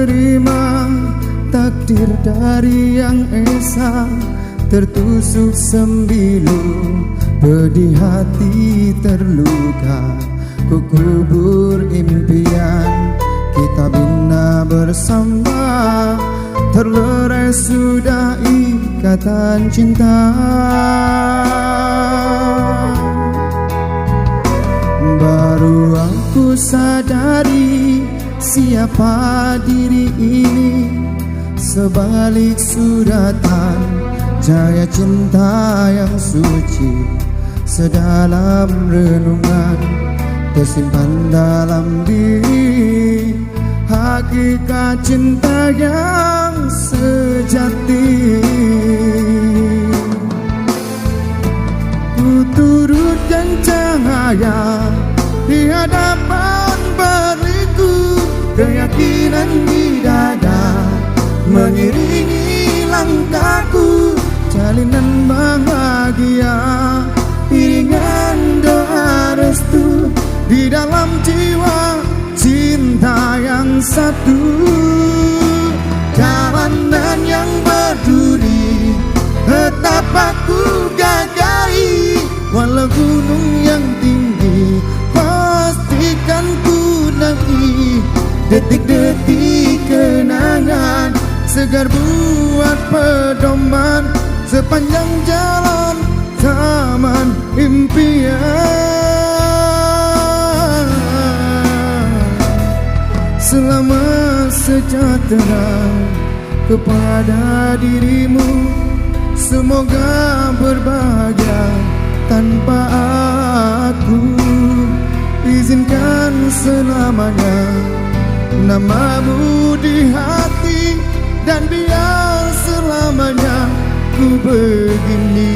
terima takdir dari Yang Esa. Tertusuk sembilu, pedih hati terluka. Ku kubur impian kita bina bersama. Terlerai sudah ikatan cinta. Baru aku sadari siapa diri ini. Sebalik suratan cahaya cinta yang suci, sedalam renungan tersimpan dalam diri. Hakikat cinta yang sejati. Ku turutkan cahaya di hadapan berliku. Keyakinan di dada mengiringi langkahku. Jalinan bahagia, iringan doa restu di dalam jiwa cinta yang satu. Jalanan yang berduri tetap aku gagahi. Walau gunung yang tinggi pastikan ku daki. Detik-detik kenangan segar buat pedoman sepanjang jalan taman impian. Selamat sejahtera kepada dirimu. Semoga berbahagia tanpa aku. Izinkan selamanya namamu di hati. Dan biar selamanya ku begini.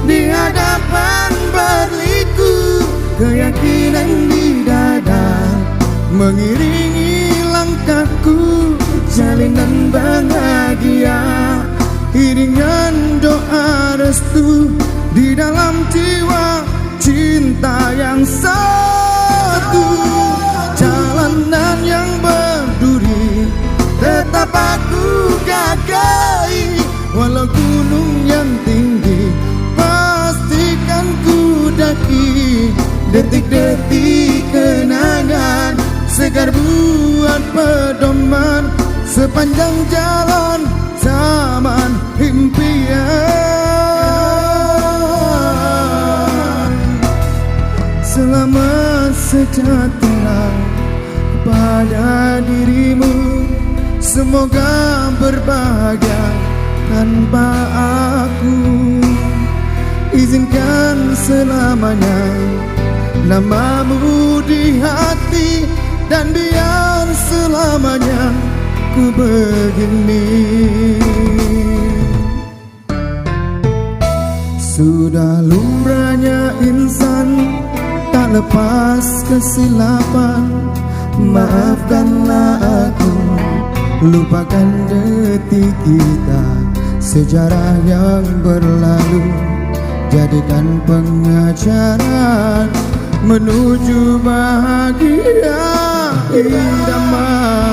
Di hadapan berliku. Keyakinan di dada mengiringi langkahku. Jalinan bahagia, iringan doa restu di dalam jiwa cinta yang satu. Jalanan yang berduri tetap aku gagahi. Walau gunung yang tinggi pastikan ku daki. Detik-detik kenangan segar buat pedoman sepanjang jalan taman impian. Selamat sejahtera pada dirimu. Semoga berbahagia tanpa aku. Izinkan selamanya namamu di hati. Dan biar selamanya ku begini. Sudah lumrahnya insan tak lepas kesilapan. Maafkanlah aku, lupakan detik kita. Sejarah yang berlalu jadikan pengajaran menuju bahagia idaman.